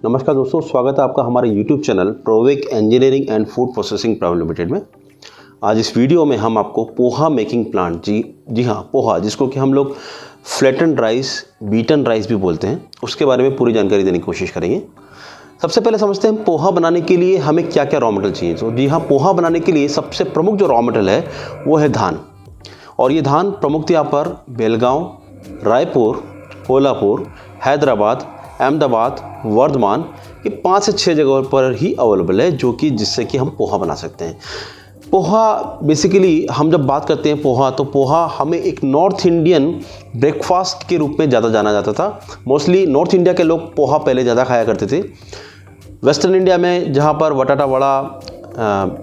नमस्कार दोस्तों, स्वागत है आपका हमारे YouTube channel Provek engineering and food processing private limited में। आज इस वीडियो में हम आपको पोहा मेकिंग प्लांट जी हाँ पोहा, जिसको कि हम लोग फ्लैटन राइस, बीटन राइस भी बोलते हैं, उसके बारे में पूरी जानकारी देने की कोशिश करेंगे। सबसे पहले समझते हैं पोहा बनाने के लिए हमें क्या क्या रॉ मटेरियल चाहिए। तो जी हाँ, पोहा बनाने के लिए सबसे प्रमुख जो रॉ मटेरियल है वो है धान। और ये धान प्रमुख यहाँ पर बेलगांव, रायपुर, कोल्हापुर, हैदराबाद, अहमदाबाद, वर्धमान, ये 5 से 6 जगहों पर ही अवेलेबल है, जो कि जिससे कि हम पोहा बना सकते हैं। पोहा बेसिकली हम जब बात करते हैं पोहा, तो पोहा हमें एक नॉर्थ इंडियन ब्रेकफास्ट के रूप में ज़्यादा जाना जाता था। मोस्टली नॉर्थ इंडिया के लोग पोहा पहले ज़्यादा खाया करते थे। वेस्टर्न इंडिया में जहाँ पर बटाटा वड़ा,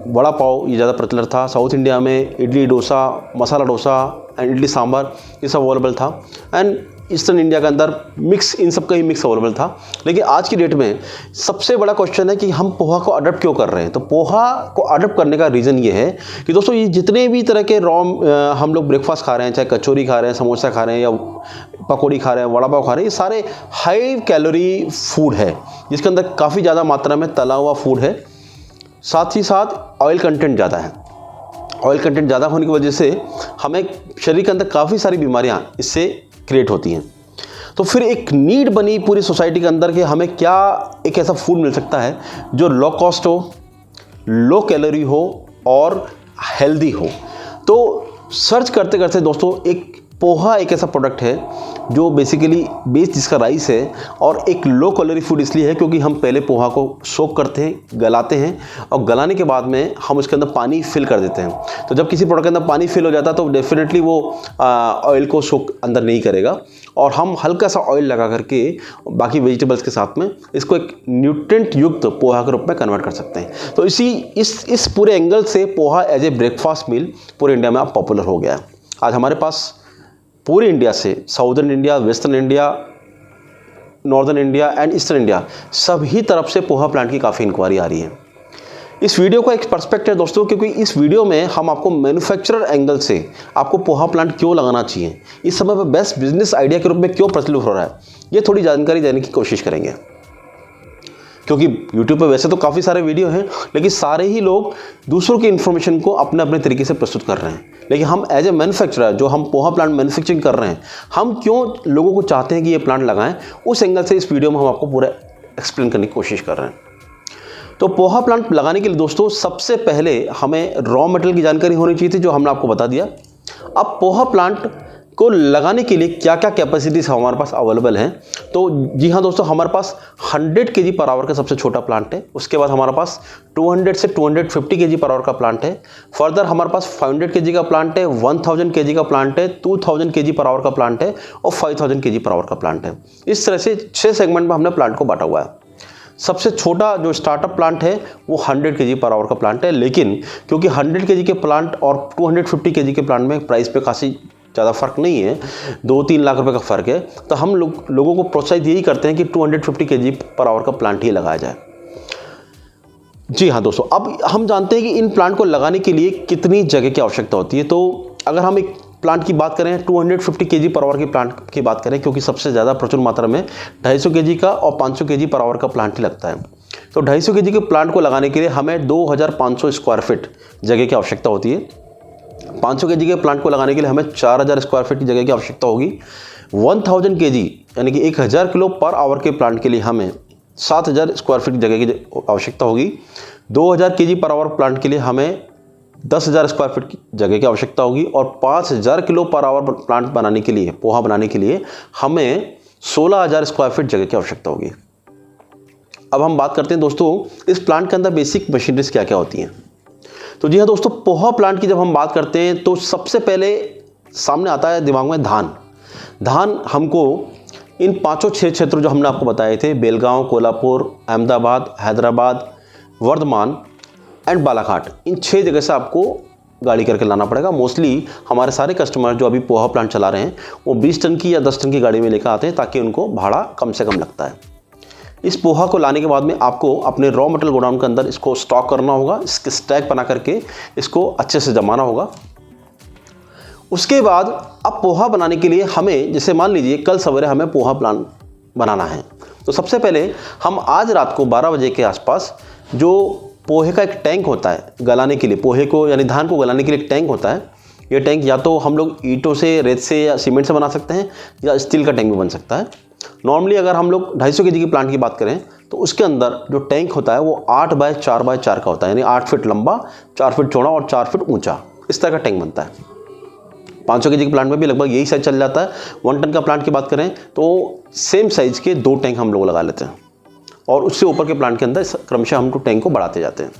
वड़ा पाव ये ज़्यादा प्रचलित था। साउथ इंडिया में इडली डोसा, मसाला डोसा एंड इडली सांभर ये सब अवेलेबल था। एंड ईस्टर्न इंडिया के अंदर मिक्स, इन सब का ही मिक्स अवेलेबल था। लेकिन आज की डेट में सबसे बड़ा क्वेश्चन है कि हम पोहा को अडॉप्ट क्यों कर रहे हैं। तो पोहा को अडॉप्ट करने का रीज़न ये है कि दोस्तों, ये जितने भी तरह के हम लोग ब्रेकफास्ट खा रहे हैं, चाहे कचौरी खा रहे हैं, समोसा खा रहे हैं या पकौड़ी खा रहे हैं, वड़ा पाव खा रहे हैं, ये सारे हाई कैलोरी फूड है, जिसके अंदर काफ़ी ज़्यादा मात्रा में तला हुआ फूड है। साथ ही साथ ऑयल कंटेंट ज़्यादा है। ऑयल कंटेंट ज़्यादा होने की वजह से हमें शरीर के अंदर काफ़ी सारी बीमारियाँ इससे क्रिएट होती हैं। तो फिर एक नीड बनी पूरी सोसाइटी के अंदर कि हमें क्या एक ऐसा फूड मिल सकता है जो लो कॉस्ट हो, लो कैलोरी हो और हेल्दी हो। तो सर्च करते करते दोस्तों, एक पोहा एक ऐसा प्रोडक्ट है जो बेसिकली बेस जिसका राइस है, और एक लो कैलोरी फूड इसलिए है क्योंकि हम पहले पोहा को सोक करते हैं, गलाते हैं, और गलाने के बाद में हम उसके अंदर पानी फिल कर देते हैं। तो जब किसी प्रोडक्ट के अंदर पानी फिल हो जाता है तो डेफिनेटली वो ऑयल को सोक अंदर नहीं करेगा, और हम हल्का सा ऑयल लगा करके बाकी वेजिटेबल्स के साथ में इसको एक न्यूट्रिएंट युक्त पोहा के रूप में कन्वर्ट कर सकते हैं। तो इस पूरे एंगल से पोहा एज ए ब्रेकफास्ट मील पूरे इंडिया में अब पॉपुलर हो गया है। आज हमारे पास पूरे इंडिया से, southern India, western India, northern India and eastern India, सभी तरफ से पोहा प्लांट की काफ़ी इंक्वायरी आ रही है। इस वीडियो का एक पर्सपेक्टिव है दोस्तों, क्योंकि इस वीडियो में हम आपको मैन्युफैक्चरर एंगल से आपको पोहा प्लांट क्यों लगाना चाहिए, इस समय पर बेस्ट बिजनेस आइडिया के रूप में क्यों प्रचलित हो रहा है, ये थोड़ी जानकारी देने की कोशिश करेंगे। क्योंकि YouTube पे वैसे तो काफ़ी सारे वीडियो हैं, लेकिन सारे ही लोग दूसरों की इन्फॉर्मेशन को अपने अपने तरीके से प्रस्तुत कर रहे हैं। लेकिन हम एज ए मैन्युफैक्चरर, जो हम पोहा प्लांट मैन्युफैक्चरिंग कर रहे हैं, हम क्यों लोगों को चाहते हैं कि ये प्लांट लगाएं, उस एंगल से इस वीडियो में हम आपको पूरा एक्सप्लेन करने की कोशिश कर रहे हैं। तो पोहा प्लांट लगाने के लिए दोस्तों, सबसे पहले हमें रॉ मटेरियल की जानकारी होनी चाहिए थी, जो हमने आपको बता दिया। अब पोहा प्लांट को लगाने के लिए क्या क्या कैपेसिटीज हमारे पास अवेलेबल हैं। तो जी हाँ दोस्तों, हमारे पास 100 kg पर आवर का सबसे छोटा प्लांट है। उसके बाद हमारे पास 200 से 250 kg पर आवर का प्लांट है। फर्दर हमारे पास 500 kg का प्लांट है, 1000 kg का प्लांट है, 2000 kg पर आवर का प्लांट है और 5000 kg पर आवर का प्लांट है। इस तरह से 6 सेगमेंट में हमने प्लांट को बांटा हुआ है। सबसे छोटा जो स्टार्टअप प्लांट है वो 100 kg पर आवर का प्लांट है। लेकिन क्योंकि 100 kg के प्लांट और 250 kg के प्लांट में प्राइस पे काफ़ी ज़्यादा फर्क नहीं है, 2-3 लाख रुपए का फ़र्क है, तो हम लोगों को प्रोत्साहित यही करते हैं कि 250 kg पर आवर का प्लांट ही लगाया जाए। जी हाँ दोस्तों, अब हम जानते हैं कि इन प्लांट को लगाने के लिए कितनी जगह की आवश्यकता होती है। तो अगर हम एक प्लांट की बात करें, 250 kg पर आवर के प्लांट की बात करें, क्योंकि सबसे ज़्यादा प्रचुर मात्रा में 250 kg का और 500 kg पर आवर का प्लांट ही लगता है। तो 250 kg के प्लांट को लगाने के लिए हमें 2500 स्क्वायर फीट जगह की आवश्यकता होती है। 500 kg के प्लांट को लगाने के लिए हमें 4000 स्क्वायर फीट की जगह की आवश्यकता होगी। 1000 kg यानी कि 1000 किलो पर आवर के प्लांट के लिए हमें 7000 स्क्वायर फीट की जगह की आवश्यकता होगी। 2000 kg पर आवर प्लांट के लिए हमें 10,000 स्क्वायर फीट की जगह की आवश्यकता होगी, और 5000 किलो पर आवर प्लांट बनाने के लिए, पोहा बनाने के लिए हमें 16000 स्क्वायर फीट जगह की आवश्यकता होगी। अब हम बात करते हैं दोस्तों, इस प्लांट के अंदर बेसिक मशीनरीज क्या क्या होती हैं। तो जी हाँ दोस्तों, पोहा प्लांट की जब हम बात करते हैं तो सबसे पहले सामने आता है दिमाग में धान। धान हमको इन 5-6 क्षेत्रों जो हमने आपको बताए थे, बेलगांव, कोल्हापुर, अहमदाबाद, हैदराबाद, वर्धमान एंड बालाघाट, इन 6 जगह से आपको गाड़ी करके लाना पड़ेगा। मोस्टली हमारे सारे कस्टमर जो अभी पोहा प्लांट चला रहे हैं वो 20 टन की या 10 टन की गाड़ी में लेकर आते हैं, ताकि उनको भाड़ा कम से कम लगता है। इस पोहा को लाने के बाद में आपको अपने रॉ मटेरियल गोडाउन के अंदर इसको स्टॉक करना होगा, इसके स्टैक बना करके इसको अच्छे से जमाना होगा। उसके बाद अब पोहा बनाने के लिए हमें, जैसे मान लीजिए कल सवेरे हमें पोहा प्लांट बनाना है। तो सबसे पहले हम आज रात को 12 बजे के आसपास जो पोहे का एक टैंक होता है गलाने के लिए, पोहे को यानी धान को गलाने के लिए एक टैंक होता है, ये टैंक या तो हम लोग ईंटों से, रेत से या सीमेंट से बना सकते हैं, या स्टील का टैंक भी बन सकता है। नॉर्मली अगर हम लोग 250 kg की प्लांट की बात करें तो उसके अंदर जो टैंक होता है वो 8 बाय 4 बाय 4 का होता है, यानी 8 फीट लंबा, 4 फीट चौड़ा और 4 फीट ऊंचा, इस तरह का टैंक बनता है। 500 kg के प्लांट में भी लगभग यही साइज चल जाता है। 1 टन का प्लांट की बात करें तो सेम साइज के 2 टैंक हम लोग लगा लेते हैं, और उससे ऊपर के प्लांट के अंदर क्रमशः हम टैंक को बढ़ाते जाते हैं।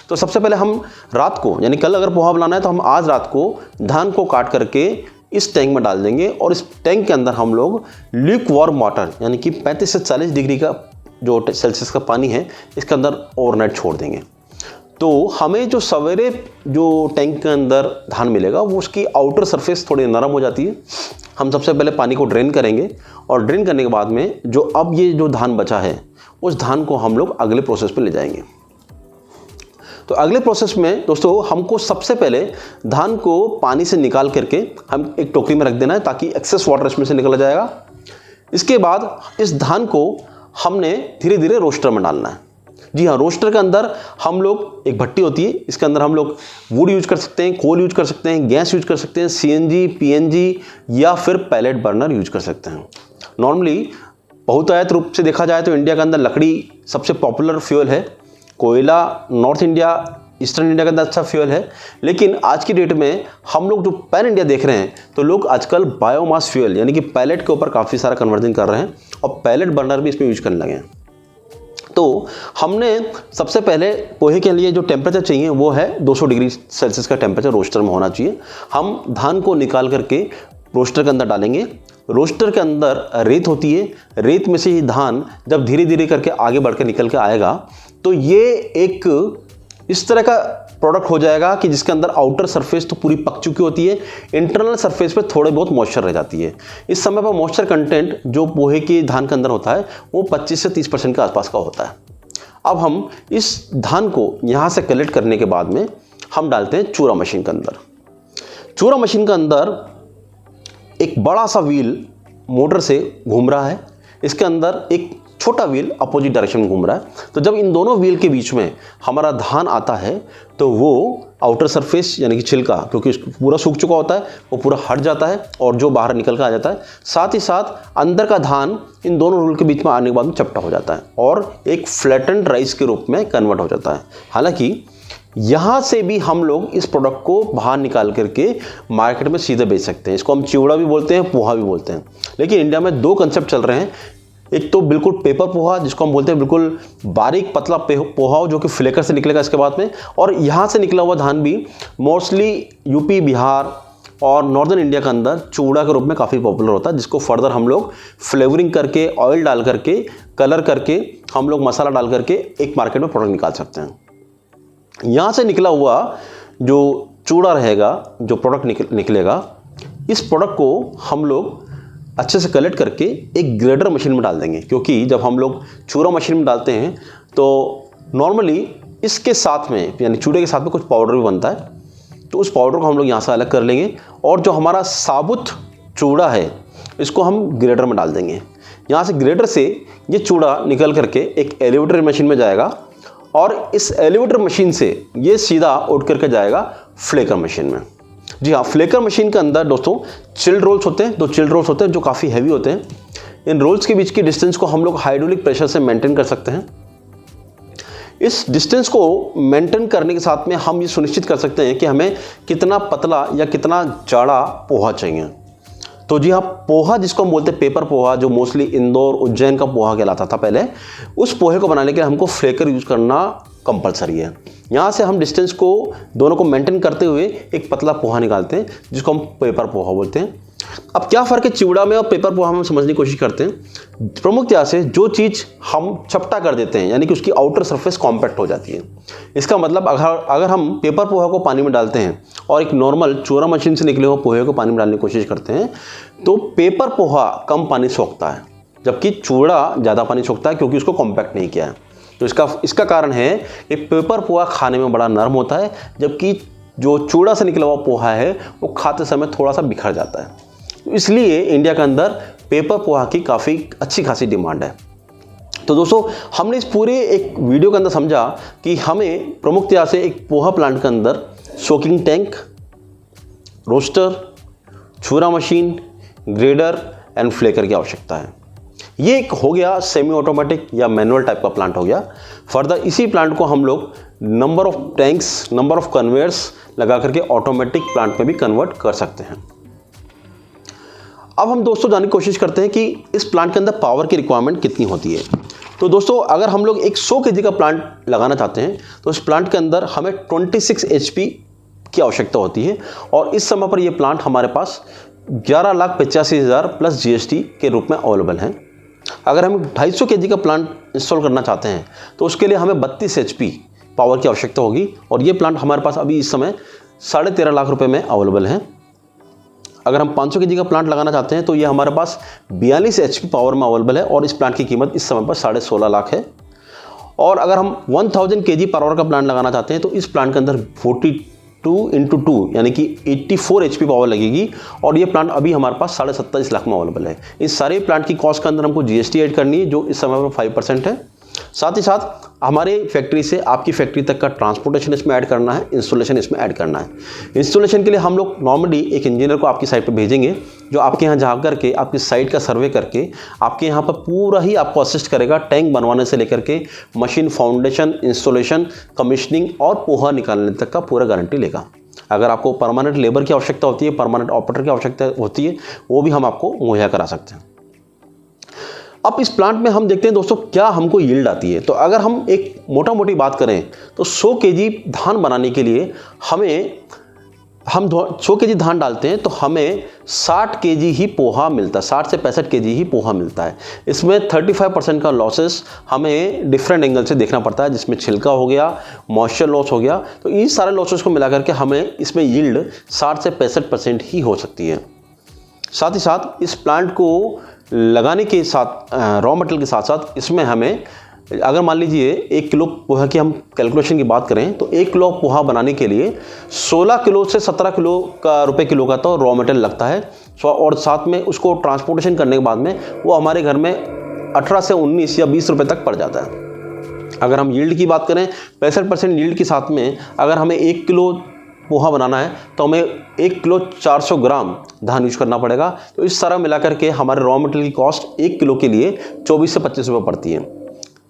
तो सबसे पहले हम रात को, यानी कल अगर पोहा बनाना है तो हम आज रात को धान को काट करके इस टैंक में डाल देंगे, और इस टैंक के अंदर हम लोग ल्यूक वार्म वाटर यानी कि 35 से 40 डिग्री का जो सेल्सियस का पानी है इसके अंदर ओवरनाइट छोड़ देंगे। तो हमें जो सवेरे जो टैंक के अंदर धान मिलेगा वो उसकी आउटर सरफेस थोड़ी नरम हो जाती है। हम सबसे पहले पानी को ड्रेन करेंगे, और ड्रेन करने के बाद में जो अब ये जो धान बचा है उस धान को हम लोग अगले प्रोसेस पे ले जाएंगे। तो अगले प्रोसेस में दोस्तों हमको सबसे पहले धान को पानी से निकाल करके हम एक टोकरी में रख देना है ताकि एक्सेस वाटर इसमें से निकल जाएगा। इसके बाद इस धान को हमने धीरे धीरे रोस्टर में डालना है। जी हाँ, रोस्टर के अंदर हम लोग, एक भट्टी होती है, इसके अंदर हम लोग वुड यूज कर सकते हैं, कोल यूज कर सकते हैं, गैस यूज कर सकते हैं, CNG, PNG या फिर पैलेट बर्नर यूज कर सकते हैं। नॉर्मली बहुतायत रूप से देखा जाए तो इंडिया के अंदर लकड़ी सबसे पॉपुलर फ्यूल है। कोयला नॉर्थ इंडिया, ईस्टर्न इंडिया के अंदर अच्छा फ्यूल है, लेकिन आज की डेट में हम लोग जो पैन इंडिया देख रहे हैं तो लोग आजकल बायोमास फ्यूल यानी कि पैलेट के ऊपर काफ़ी सारा कन्वर्जन कर रहे हैं, और पैलेट बर्नर भी इसमें यूज करने लगे हैं। तो हमने सबसे पहले पोहे के लिए जो टेम्परेचर चाहिए वो है 200 डिग्री सेल्सियस का टेम्परेचर रोस्टर में होना चाहिए। हम धान को निकाल करके रोस्टर के अंदर डालेंगे। रोस्टर के अंदर रेत होती है, रेत में से ही धान जब धीरे धीरे करके आगे बढ़ के निकल के आएगा तो ये एक इस तरह का प्रोडक्ट हो जाएगा कि जिसके अंदर आउटर सरफेस तो पूरी पक चुकी होती है, इंटरनल सरफेस पे थोड़े बहुत मॉइस्चर रह जाती है। इस समय पर मॉइस्चर कंटेंट जो पोहे के धान के अंदर होता है वो 25 से 30% के आसपास का होता है। अब हम इस धान को यहाँ से कलेक्ट करने के बाद में हम डालते हैं चूरा मशीन के अंदर। चूरा मशीन के अंदर एक बड़ा सा व्हील मोटर से घूम रहा है, इसके अंदर एक छोटा व्हील अपोजिट डायरेक्शन में घूम रहा है। तो जब इन दोनों व्हील के बीच में हमारा धान आता है तो वो आउटर सरफेस यानी कि छिलका, क्योंकि पूरा सूख चुका होता है, वो पूरा हट जाता है और जो बाहर निकल कर आ जाता है। साथ ही साथ अंदर का धान इन दोनों रूल के बीच में आने के बाद में चपटा हो जाता है और एक फ्लैटेंड राइस के रूप में कन्वर्ट हो जाता है। हालांकि यहाँ से भी हम लोग इस प्रोडक्ट को बाहर निकाल करके मार्केट में सीधे बेच सकते हैं। इसको हम चिवड़ा भी बोलते हैं, पोहा भी बोलते हैं। लेकिन इंडिया में 2 कंसेप्ट चल रहे हैं। एक तो बिल्कुल पेपर पोहा जिसको हम बोलते हैं बिल्कुल बारीक पतला पोहा जो कि फ्लेकर से निकलेगा इसके बाद में, और यहाँ से निकला हुआ धान भी मोस्टली यूपी, बिहार और नॉर्दर्न इंडिया के अंदर चूड़ा के रूप में काफ़ी पॉपुलर होता है, जिसको फर्दर हम लोग फ्लेवरिंग करके, ऑयल डाल करके, कलर करके, हम लोग मसाला डाल करके एक मार्केट में प्रोडक्ट निकाल सकते हैं। यहाँ से निकला हुआ जो चूड़ा रहेगा, जो प्रोडक्ट निकलेगा, इस प्रोडक्ट को हम लोग अच्छे से कलेक्ट करके एक ग्रेडर मशीन में डाल देंगे। क्योंकि जब हम लोग चूरा मशीन में डालते हैं तो नॉर्मली इसके साथ में यानी चूड़े के साथ में कुछ पाउडर भी बनता है, तो उस पाउडर को हम लोग यहाँ से अलग कर लेंगे और जो हमारा साबुत चूड़ा है इसको हम ग्रेडर में डाल देंगे। यहाँ से ग्रेडर से ये चूड़ा निकल करके एक एलिवेटर मशीन में जाएगा और इस एलिवेटर मशीन से ये सीधा उठ करके जाएगा फ्लेकर मशीन में। जी हाँ, फ्लेकर मशीन के अंदर दोस्तों चिल्ड रोल्स होते हैं, 2 चिल्ड रोल्स होते हैं जो काफ़ी हैवी होते हैं। इन रोल्स के बीच की डिस्टेंस को हम लोग हाइड्रोलिक प्रेशर से मेंटेन कर सकते हैं। इस डिस्टेंस को मेंटेन करने के साथ में हम ये सुनिश्चित कर सकते हैं कि हमें कितना पतला या कितना जाड़ा पोहा चाहिए। तो जी हाँ, पोहा जिसको हम बोलते हैं पेपर पोहा, जो मोस्टली इंदौर, उज्जैन का पोहा कहलाता था पहले, उस पोहे को बनाने के लिए हमको फ्लेकर यूज़ करना कंपलसरी है। यहाँ से हम डिस्टेंस को दोनों को मेंटेन करते हुए एक पतला पोहा निकालते हैं जिसको हम पेपर पोहा बोलते हैं। अब क्या फ़र्क है चिवड़ा में और पेपर पोहा में, हम समझने की कोशिश करते हैं। प्रमुखतया से जो चीज़ हम चपटा कर देते हैं यानी कि उसकी आउटर सरफेस कॉम्पैक्ट हो जाती है। इसका मतलब अगर हम पेपर पोहा को पानी में डालते हैं और एक नॉर्मल चूरा मशीन से निकले हुए पोहे को पानी में डालने की कोशिश करते हैं तो पेपर पोहा कम पानी सोखता है, जबकि चूड़ा ज़्यादा पानी सोखता है क्योंकि उसको कॉम्पैक्ट नहीं किया है। तो इसका कारण है कि पेपर पोहा खाने में बड़ा नरम होता है, जबकि जो चूड़ा से निकला हुआ पोहा है वो खाते समय थोड़ा सा बिखर जाता है। तो इसलिए इंडिया के अंदर पेपर पोहा की काफ़ी अच्छी खासी डिमांड है। तो दोस्तों हमने इस पूरे एक वीडियो के अंदर समझा कि हमें प्रमुखतया से एक पोहा प्लांट के अंदर सोकिंग टैंक, रोस्टर, छुरा मशीन, ग्रेडर एंड फ्लेकर की आवश्यकता है। ये एक हो गया सेमी ऑटोमेटिक या मैनुअल टाइप का प्लांट हो गया। फर्दर इसी प्लांट को हम लोग number of tanks, number of conveyors लगा करके ऑटोमेटिक प्लांट में भी कन्वर्ट कर सकते हैं। अब हम दोस्तों जानने की कोशिश करते हैं कि इस प्लांट के अंदर पावर की रिक्वायरमेंट कितनी होती है। तो दोस्तों अगर हम लोग एक 100 kg का प्लांट लगाना चाहते हैं तो इस प्लांट के अंदर हमें 26 HP की आवश्यकता होती है और इस समय पर यह प्लांट हमारे पास 11,85,000 प्लस GST के रूप में अवेलेबल है। अगर हम 250 kg का प्लांट इंस्टॉल करना चाहते हैं तो उसके लिए हमें 32 HP पावर की आवश्यकता होगी और ये प्लांट हमारे पास अभी इस समय 13.5 लाख रुपए में अवेलेबल है। अगर हम 500 kg का प्लांट लगाना चाहते हैं तो ये हमारे पास 42 HP पावर में अवेलेबल है और इस प्लांट की कीमत इस समय पर 16.5 लाख है। और अगर हम 1000 kg पर आवर का प्लांट लगाना चाहते हैं तो इस प्लांट के अंदर 42x2 यानी कि 84 HP पावर लगेगी और ये प्लांट अभी हमारे पास 27.5 लाख में अवेलेबल है। इस सारे प्लांट की कॉस्ट के अंदर हमको GST ऐड करनी है जो इस समय पर 5% है। साथ ही साथ हमारे फैक्ट्री से आपकी फैक्ट्री तक का ट्रांसपोर्टेशन इसमें ऐड करना है, इंस्टॉलेशन इसमें ऐड करना है। इंस्टॉलेशन के लिए हम लोग नॉर्मली एक इंजीनियर को आपकी साइट पर भेजेंगे जो आपके यहाँ जा करके आपकी साइट का सर्वे करके आपके यहाँ पर पूरा ही आपको असिस्ट करेगा, टैंक बनवाने से लेकर के मशीन फाउंडेशन, इंस्टॉलेशन, कमीशनिंग और पोहा निकालने तक का पूरा गारंटी लेगा। अगर आपको परमानेंट लेबर की आवश्यकता होती है, परमानेंट ऑपरेटर की आवश्यकता होती है, वो भी हम आपको मुहैया करा सकते हैं। अब इस प्लांट में हम देखते हैं दोस्तों क्या हमको यील्ड आती है। तो अगर हम एक मोटा मोटी बात करें तो 100 kg धान बनाने के लिए हम 100 kg धान डालते हैं तो हमें 60 kg ही पोहा मिलता है, 60 से 65 kg ही पोहा मिलता है। इसमें 35% का लॉसेस हमें डिफरेंट एंगल से देखना पड़ता है, जिसमें छिलका हो गया, मॉइस्चर लॉस हो गया। तो इन सारे लॉसेस को मिलाकर के हमें इसमें यील्ड 60 से 65% ही हो सकती है। साथ ही साथ इस प्लांट को लगाने के साथ रॉ मटेरियल के साथ साथ इसमें हमें अगर मान लीजिए 1 किलो पोहा की हम कैलकुलेशन की बात करें तो 1 किलो पोहा बनाने के लिए 16 किलो से 17 किलो का रुपये किलो का तो रॉ मटेरियल लगता है और साथ में उसको ट्रांसपोर्टेशन करने के बाद में वो हमारे घर में 18 से 19 या 20 रुपये तक पड़ जाता है। अगर हम यील्ड की बात करें 65% यील्ड के साथ में अगर हमें 1 किलो पोहा बनाना है तो हमें 1 किलो 400 ग्राम धान यूज करना पड़ेगा। तो इस सारा मिलाकर के हमारे रॉ मटेरियल की कॉस्ट 1 किलो के लिए 24 से 25 रुपये पड़ती है।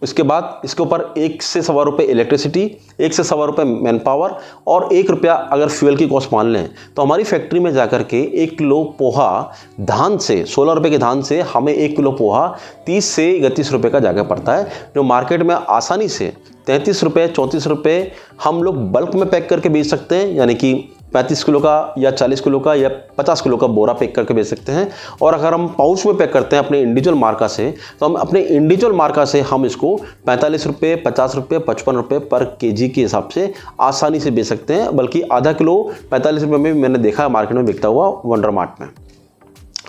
इसके बाद इसके ऊपर 1 से सवा रुपये इलेक्ट्रिसिटी, 1 से सवा रुपये मैन पावर और 1 रुपया अगर फ्यूल की कॉस्ट मान लें तो हमारी फैक्ट्री में जाकर के 1 किलो पोहा धान से 16 रुपये के धान से हमें 1 किलो पोहा 30 से 31 रुपये का जाकर पड़ता है, जो मार्केट में आसानी से 33 रुपये 34 रुपये हम लोग बल्क में पैक करके बेच सकते हैं, यानी कि 35 किलो का या 40 किलो का या 50 किलो का बोरा पैक करके बेच सकते हैं। और अगर हम पाउच में पैक करते हैं अपने इंडिविजुअल मार्का से तो हम अपने इंडिविजुअल मार्का से हम इसको 45 रुपये 50 रुपये 55 रुपये पर केजी के हिसाब से आसानी से बेच सकते हैं, बल्कि आधा किलो 45 रुपये में भी मैंने देखा है मार्केट में बिकता हुआ वंडर मार्ट में।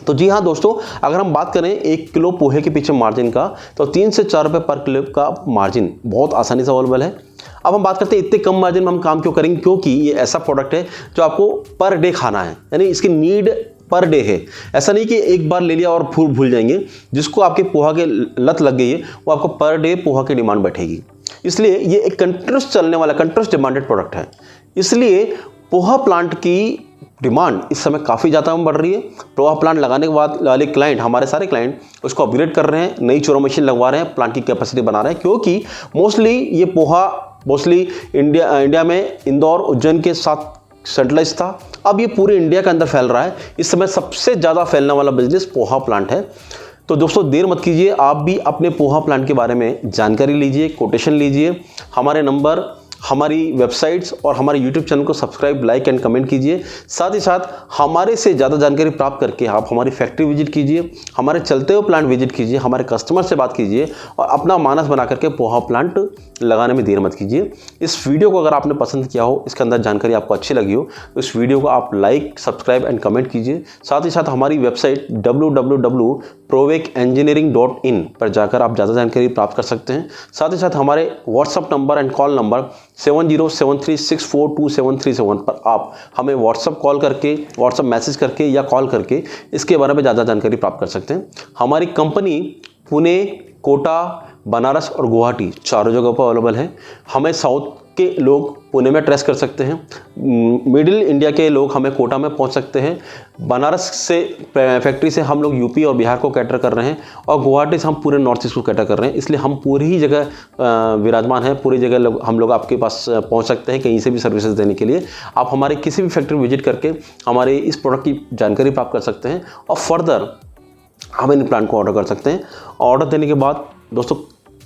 तो जी हाँ दोस्तों, अगर हम बात करें 1 किलो पोहे के पीछे मार्जिन का तो 3 से 4 रुपये पर किलो का मार्जिन बहुत आसानी से अवेलेबल है। अब हम बात करते हैं इतने कम मार्जिन में हम काम क्यों करेंगे, क्योंकि ये ऐसा प्रोडक्ट है जो आपको पर डे खाना है, यानी इसकी नीड पर डे है। ऐसा नहीं कि एक बार ले लिया और भूल जाएंगे। जिसको आपके पोहा के लत लग गई है वो आपको पर डे पोहा की डिमांड बैठेगी। इसलिए ये एक कंटिन्यूस चलने वाला कंटिन्यूस डिमांडेड प्रोडक्ट है। इसलिए पोहा प्लांट की डिमांड इस समय काफ़ी ज़्यादा बढ़ रही है। पोहा प्लांट लगाने के बाद वाले क्लाइंट, हमारे सारे क्लाइंट उसको अपग्रेड कर रहे हैं, नई चूरा मशीन लगवा रहे हैं, प्लांट की कैपेसिटी बना रहे हैं, क्योंकि मोस्टली ये पोहा इंडिया में इंदौर उज्जैन के साथ सेंट्रलाइज था। अब ये पूरे इंडिया के अंदर फैल रहा है। इस समय सबसे ज़्यादा फैलने वाला बिजनेस पोहा प्लांट है। तो दोस्तों देर मत कीजिए, आप भी अपने पोहा प्लांट के बारे में जानकारी लीजिए, कोटेशन लीजिए। हमारे नंबर, हमारी वेबसाइट्स और हमारे यूट्यूब चैनल को सब्सक्राइब, लाइक एंड कमेंट कीजिए। साथ ही साथ हमारे से ज़्यादा जानकारी प्राप्त करके आप हमारी फैक्ट्री विजिट कीजिए, हमारे चलते हुए प्लांट विजिट कीजिए, हमारे कस्टमर से बात कीजिए और अपना मानस बना करके पोहा प्लांट लगाने में देर मत कीजिए। इस वीडियो को अगर आपने पसंद किया हो, इसके अंदर जानकारी आपको अच्छी लगी हो, तो इस वीडियो को आप लाइक, सब्सक्राइब एंड कमेंट कीजिए। साथ ही साथ हमारी वेबसाइट www.provekengineering.in पर जाकर आप ज़्यादा जानकारी प्राप्त कर सकते हैं। साथ ही साथ हमारे WhatsApp number and call number 7073642737 पर आप हमें व्हाट्सअप कॉल करके, व्हाट्सअप मैसेज करके या कॉल करके इसके बारे में ज़्यादा जानकारी प्राप्त कर सकते हैं। हमारी कंपनी पुणे, कोटा, बनारस और गुवाहाटी चारों जगह पर अवेलेबल है। हमें साउथ के लोग पुणे में ट्रेस कर सकते हैं, मिडिल इंडिया के लोग हमें कोटा में पहुंच सकते हैं, बनारस से फैक्ट्री से हम लोग यूपी और बिहार को कैटर कर रहे हैं और गुवाहाटी से हम पूरे नॉर्थ ईस्ट को कैटर कर रहे हैं। इसलिए हम पूरी ही जगह विराजमान हैं, पूरी जगह हम लोग आपके पास पहुंच सकते हैं कहीं से भी सर्विसेज देने के लिए। आप हमारे किसी भी फैक्ट्री विजिट करके हमारे इस प्रोडक्ट की जानकारी प्राप्त कर सकते हैं और फर्दर हम इन प्लांट को ऑर्डर कर सकते हैं। ऑर्डर देने के बाद दोस्तों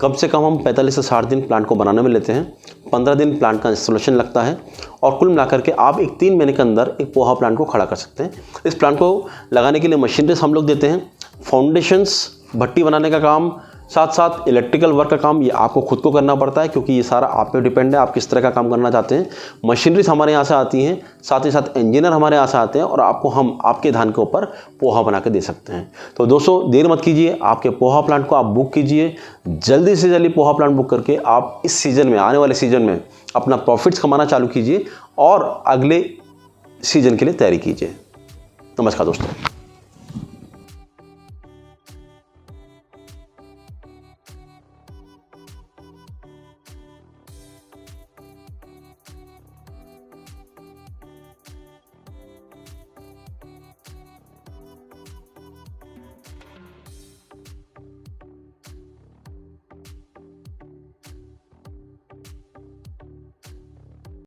कम से कम हम 45 से 60 दिन प्लांट को बनाने में लेते हैं। 15 दिन प्लांट का इंस्टॉलेशन लगता है और कुल मिलाकर के आप एक 3 महीने के अंदर एक पोहा प्लांट को खड़ा कर सकते हैं। इस प्लांट को लगाने के लिए मशीनरीज हम लोग देते हैं, फाउंडेशंस, भट्टी बनाने का काम, साथ साथ इलेक्ट्रिकल वर्क का काम ये आपको खुद को करना पड़ता है क्योंकि ये सारा आप पे डिपेंड है, आप किस तरह का काम करना चाहते हैं। मशीनरीज हमारे यहाँ से आती हैं, साथ ही साथ इंजीनियर हमारे यहाँ से आते हैं और आपको हम आपके धान के ऊपर पोहा बना के दे सकते हैं। तो दोस्तों देर मत कीजिए, आपके पोहा प्लांट को आप बुक कीजिए, जल्दी से जल्दी पोहा प्लांट बुक करके आप इस सीज़न में, आने वाले सीज़न में अपना प्रॉफिट्स कमाना चालू कीजिए और अगले सीज़न के लिए तैयारी कीजिए। नमस्कार दोस्तों।